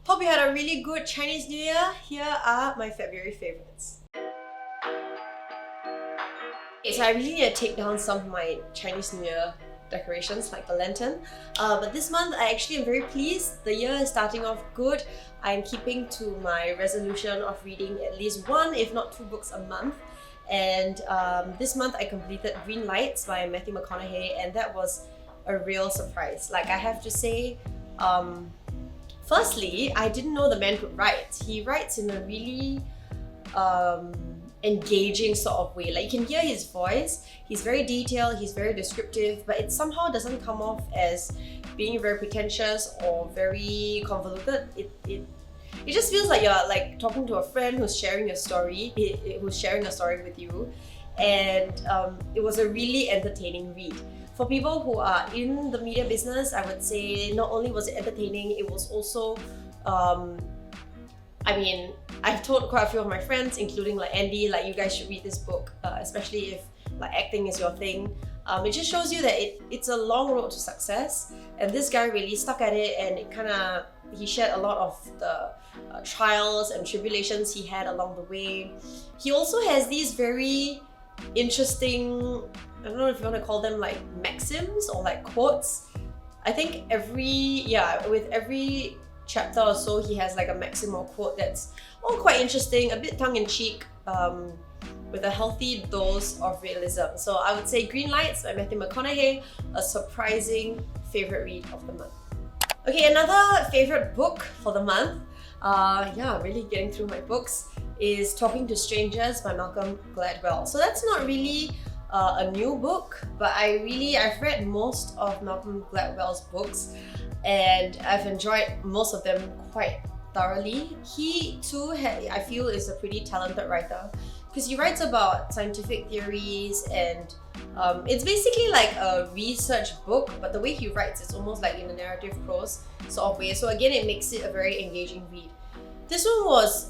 Hope you had a really good Chinese New Year. Here are my February favorites. Okay, so I really need to take down some of my Chinese New Year decorations like the lantern. But this month I actually am very pleased. The year is starting off good. I'm keeping to my resolution of reading at least one, if not two books a month. And this month I completed Green Lights by Matthew McConaughey, and that was a real surprise. Like, I have to say, firstly, I didn't know the man could write. He writes in a really engaging sort of way. Like, you can hear his voice. He's very detailed, he's very descriptive, but it somehow doesn't come off as being very pretentious or very convoluted. It just feels like you're like talking to a friend who's sharing a story, who's sharing a story with you. And it was a really entertaining read. For people who are in the media business, I would say not only was it entertaining, it was also, I mean, I've told quite a few of my friends, including like Andy, like, you guys should read this book, especially if like acting is your thing. It just shows you that it's a long road to success, and this guy really stuck at it, and he shared a lot of the trials and tribulations he had along the way. He also has these very interesting, I don't know if you want to call them like maxims or like quotes. I think with every chapter or so he has like a maxim or quote that's all quite interesting, a bit tongue-in-cheek, with a healthy dose of realism. So I would say Green Lights by Matthew McConaughey, a surprising favorite read of the month. Okay, another favorite book for the month, really getting through my books, is Talking to Strangers by Malcolm Gladwell. So that's not really a new book, but I've read most of Malcolm Gladwell's books, and I've enjoyed most of them quite thoroughly. He too, I feel, is a pretty talented writer, because he writes about scientific theories, and it's basically like a research book, but the way he writes, it's almost like in a narrative prose sort of way. So again, it makes it a very engaging read. This one was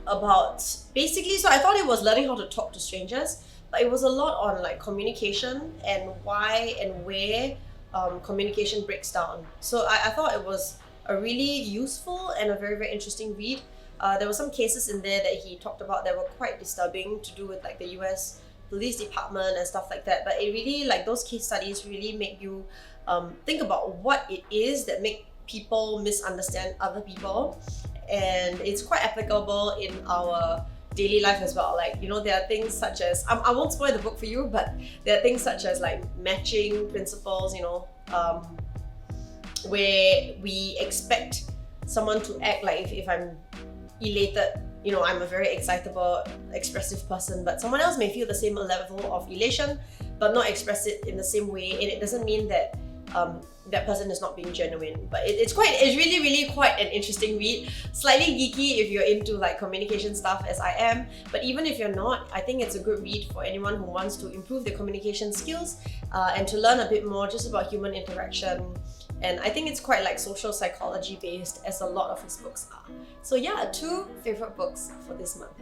about basically, so I thought it was learning how to talk to strangers, but it was a lot on like communication and why and where communication breaks down. So I thought it was a really useful and a very, very interesting read. There were some cases in there that he talked about that were quite disturbing, to do with like the US police department and stuff like that. But it really, like, those case studies really make you think about what it is that make people misunderstand other people. And it's quite applicable in our daily life as well. Like, you know, there are things such as, I won't spoil the book for you, but there are things such as like matching principles, you know, where we expect someone to act like, if I'm elated, you know, I'm a very excitable, expressive person, but someone else may feel the same level of elation but not express it in the same way, and it doesn't mean that that person is not being genuine. But it's really quite an interesting read. Slightly geeky if you're into like communication stuff, as I am, but even if you're not, I think it's a good read for anyone who wants to improve their communication skills and to learn a bit more just about human interaction. And I think it's quite like social psychology based, as a lot of his books are. So yeah, 2 favorite books for this month.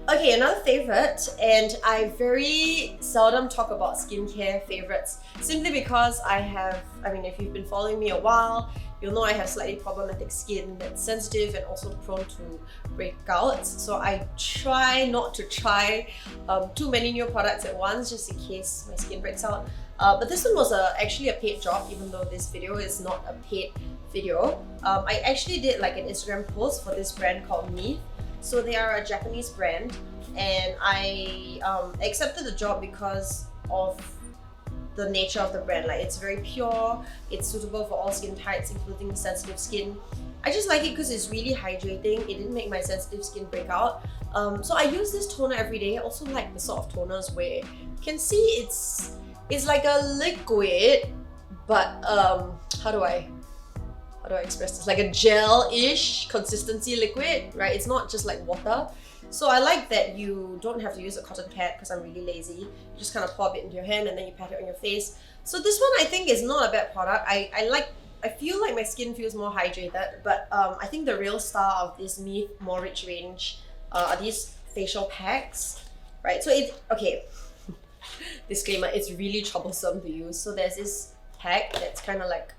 Okay, another favorite, and I very seldom talk about skincare favorites, simply because if you've been following me a while, you'll know I have slightly problematic skin that's sensitive and also prone to breakouts. So I try not to try too many new products at once, just in case my skin breaks out. But this one was actually a paid job, even though this video is not a paid video. I actually did like an Instagram post for this brand called Neath. So they are a Japanese brand, and I accepted the job because of the nature of the brand. Like, it's very pure, it's suitable for all skin types, including sensitive skin. I just like it because it's really hydrating. It didn't make my sensitive skin break out. So I use this toner every day. I also like the sort of toners where you can see it's like a liquid, but how do I express this? Like a gel-ish consistency liquid, right? It's not just like water. So I like that you don't have to use a cotton pad, because I'm really lazy. You just kind of pour a bit into your hand and then you pat it on your face. So this one I think is not a bad product. I feel like my skin feels more hydrated, but I think the real star of this Neath More Rich range are these facial packs, right? So disclaimer, it's really troublesome to use. So there's this pack that's kind of like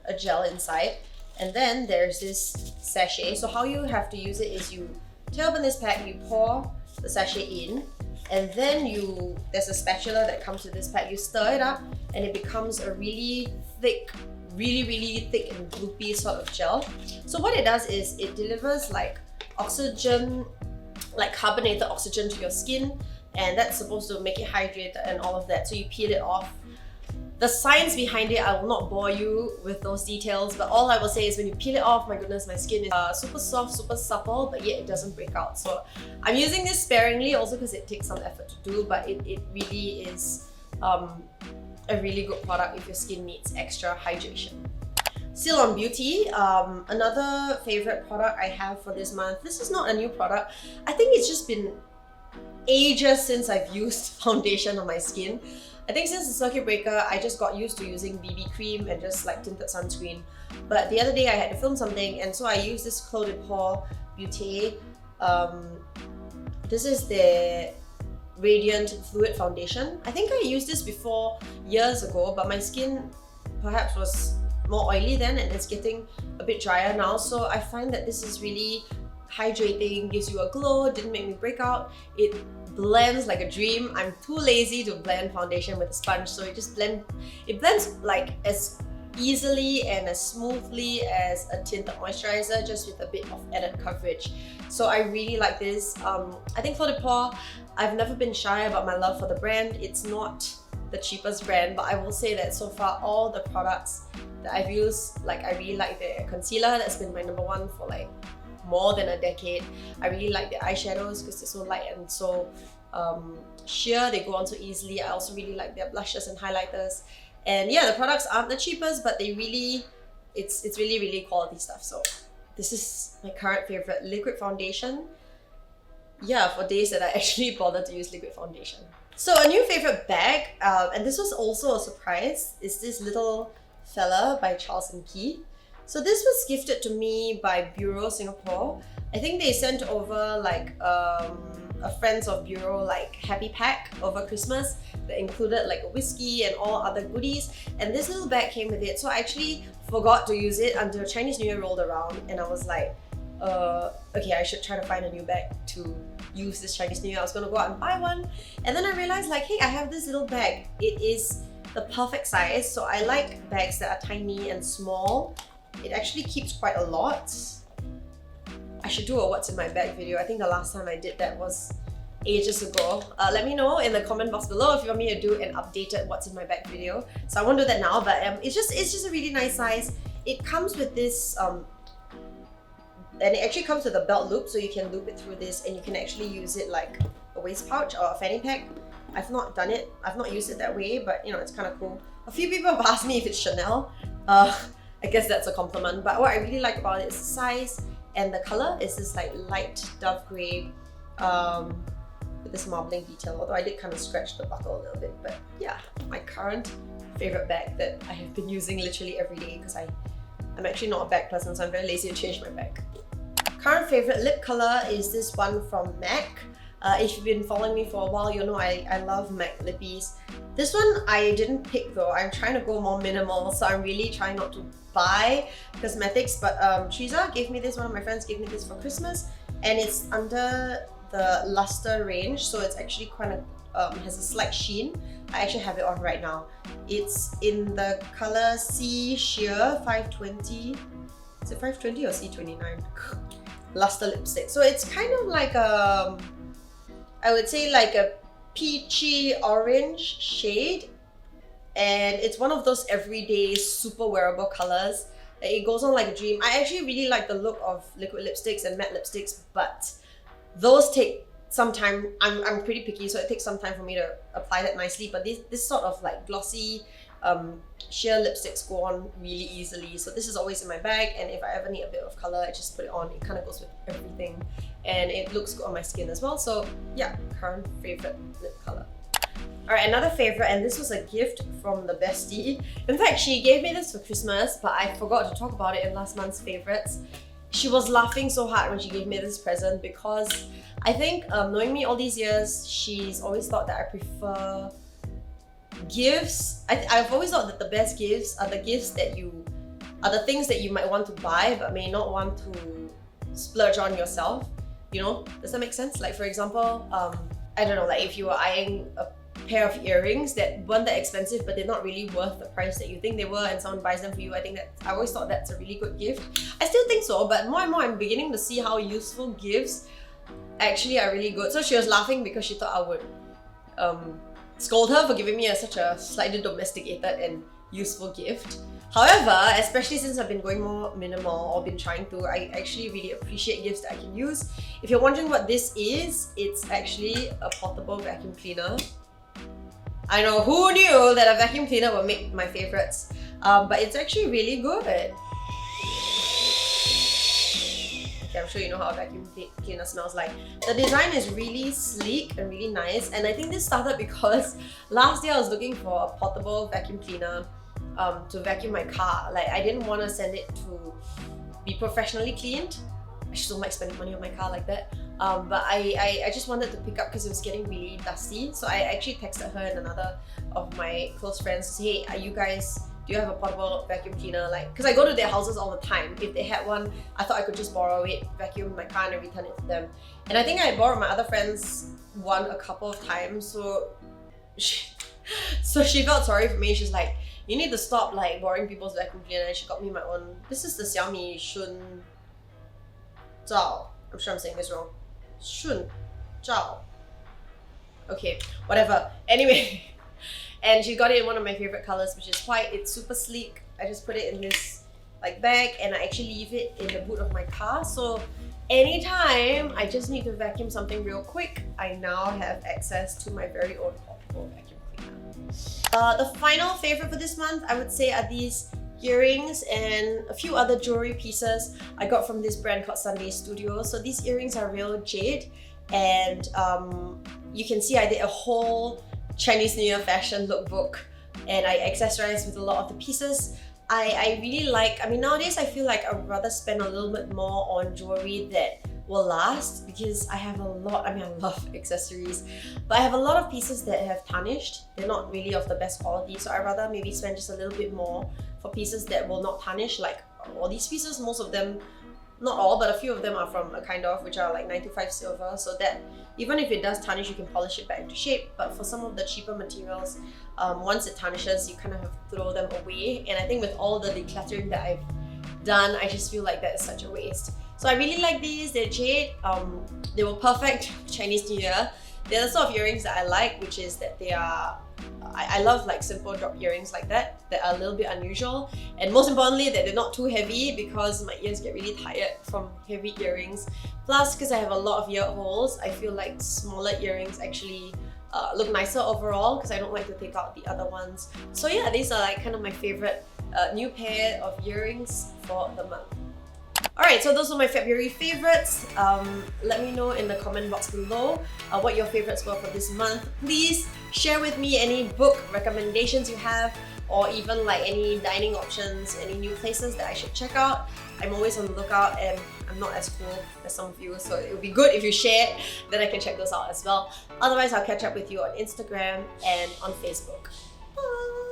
a gel inside, And then there's this sachet. So how you have to use it is you tear open this pack, you pour the sachet in, and then there's a spatula that comes with this pack. You stir it up and it becomes a really thick, really thick and gloopy sort of gel. So what it does is it delivers like oxygen, like carbonated oxygen to your skin, and that's supposed to make it hydrated and all of that. So you peel it off. The science behind it, I will not bore you with those details, but all I will say is when you peel it off, my goodness, my skin is super soft, super supple, but yet it doesn't break out. So I'm using this sparingly also because it takes some effort to do, but it really is a really good product if your skin needs extra hydration. Still on beauty, another favorite product I have for this month. This is not a new product. I think it's just been ages since I've used foundation on my skin. I think since the circuit breaker, I just got used to using BB cream and just like tinted sunscreen. But the other day I had to film something, and so I used this Clos de Pore Beauté. This is the Radiant Fluid Foundation. I think I used this before years ago, but my skin perhaps was more oily then and it's getting a bit drier now. So I find that this is really hydrating, gives you a glow, didn't make me break out. It blends like a dream. I'm too lazy to blend foundation with a sponge, so it blends like as easily and as smoothly as a tinted moisturizer, just with a bit of added coverage. So I really like this. I think Clos de Pore, I've never been shy about my love for the brand. It's not the cheapest brand, but I will say that so far all the products that I've used, like I really like their concealer. That's been my number one for like more than a decade. I really like the eyeshadows because they're so light and so sheer, they go on so easily. I also really like their blushes and highlighters. And yeah, the products aren't the cheapest, but they really, it's really quality stuff. So this is my current favorite liquid foundation. Yeah, for days that I actually bothered to use liquid foundation. So a new favorite bag, and this was also a surprise, is this little fella by Charles & Key. So this was gifted to me by Bureau Singapore. I think they sent over like a Friends of Bureau like happy pack over Christmas that included like a whiskey and all other goodies, and this little bag came with it. So I actually forgot to use it until Chinese New Year rolled around, and I was like, okay, I should try to find a new bag to use this Chinese New Year. I was gonna go out and buy one, and then I realized like, hey, I have this little bag. It is the perfect size. So I like bags that are tiny and small. It actually keeps quite a lot. I should do a what's in my bag video. I think the last time I did that was ages ago. Let me know in the comment box below if you want me to do an updated what's in my bag video. So I won't do that now, but it's just a really nice size. It comes with this and it actually comes with a belt loop, so you can loop it through this and you can actually use it like a waist pouch or a fanny pack. I've not done it. I've not used it that way, but you know, it's kind of cool. A few people have asked me if it's Chanel. I guess that's a compliment, but what I really like about it is the size and the color. Is this like light dove grey with this marbling detail, although I did kind of scratch the buckle a little bit. But yeah, my current favorite bag that I have been using literally every day because I'm actually not a bag person, so I'm very lazy to change my bag. Current favorite lip color is this one from MAC. If you've been following me for a while, you'll know I love MAC lippies. This one I didn't pick though. I'm trying to go more minimal, so I'm really trying not to buy cosmetics. But Teresa gave me this, one of my friends gave me this for Christmas, and it's under the luster range, so it's actually kind of has a slight sheen. I actually have it on right now. It's in the color C Sheer 520. Is it 520 or C29? Luster lipstick. So it's kind of like a, I would say like a peachy orange shade, and it's one of those everyday super wearable colors. It goes on like a dream. I actually really like the look of liquid lipsticks and matte lipsticks, but those take some time. I'm pretty picky, so it takes some time for me to apply that nicely, but this sort of like glossy sheer lipsticks go on really easily. So this is always in my bag, and if I ever need a bit of color, I just put it on. It kind of goes with everything, and it looks good on my skin as well. So yeah, current favorite lip color. Alright, another favorite, and this was a gift from the bestie. In fact, she gave me this for Christmas, but I forgot to talk about it in last month's favorites. She was laughing so hard when she gave me this present because I think, knowing me all these years, she's always thought that I prefer gifts. I've always thought that the best gifts are the gifts that you are the things that you might want to buy but may not want to splurge on yourself. You know, does that make sense? Like for example, I don't know, like if you were eyeing a pair of earrings that weren't that expensive but they're not really worth the price that you think they were, and someone buys them for you, I always thought that's a really good gift. I still think so, but more and more I'm beginning to see how useful gifts actually are really good. So she was laughing because she thought I would scold her for giving me such a slightly domesticated and useful gift. However, especially since I've been going more minimal or been trying to, I actually really appreciate gifts that I can use. If you're wondering what this is, it's actually a portable vacuum cleaner. I know, who knew that a vacuum cleaner would make my favorites, but it's actually really good. Okay, I'm sure you know how a vacuum cleaner smells like. The design is really sleek and really nice, and I think this started because last year I was looking for a portable vacuum cleaner to vacuum my car. Like I didn't want to send it to be professionally cleaned. I just don't like spending money on my car like that. But I just wanted to pick up because it was getting really dusty. So I actually texted her and another of my close friends to say, hey, do you have a portable vacuum cleaner? Like, because I go to their houses all the time. If they had one, I thought I could just borrow it, vacuum my car and return it to them. And I think I borrowed my other friends one a couple of times. So she felt sorry for me. She's like, you need to stop like borrowing people's vacuum cleaner. And she got me my own. This is the Xiaomi Shun Zhao. I'm sure I'm saying this wrong. Shun Zhao. Okay, whatever. Anyway, and she got it in one of my favorite colors, which is white. It's super sleek. I just put it in this like bag, and I actually leave it in the boot of my car. So anytime I just need to vacuum something real quick, I now have access to my very own portable vacuum cleaner. The final favorite for this month, I would say, are these earrings and a few other jewelry pieces I got from this brand called Sunday Studio. So these earrings are real jade, and you can see I did a whole Chinese New Year fashion lookbook, and I accessorized with a lot of the pieces. I really like, I mean nowadays I feel like I'd rather spend a little bit more on jewelry that will last, because I have a lot, I mean I love accessories, but I have a lot of pieces that have tarnished. They're not really of the best quality, so I'd rather maybe spend just a little bit more for pieces that will not tarnish. Like all these pieces, most of them, not all, but a few of them are from a kind of, which are like 925 silver, so that even if it does tarnish, you can polish it back into shape. But for some of the cheaper materials, once it tarnishes, you kind of have to throw them away. And I think with all the decluttering that I've done, I just feel like that is such a waste. So I really like these. They're jade. They were perfect for Chinese New Year. They're the sort of earrings that I like, which is that they are, I love like simple drop earrings like that are a little bit unusual, and most importantly that they're not too heavy, because my ears get really tired from heavy earrings. Plus, because I have a lot of ear holes, I feel like smaller earrings actually look nicer overall, because I don't like to take out the other ones. So yeah, these are like kind of my favorite new pair of earrings for the month. Alright, so those were my February favorites. Let me know in the comment box below what your favorites were for this month. Please share with me any book recommendations you have, or even like any dining options, any new places that I should check out. I'm always on the lookout, and I'm not as cool as some of you, so it would be good if you share, then I can check those out as well. Otherwise, I'll catch up with you on Instagram and on Facebook. Bye!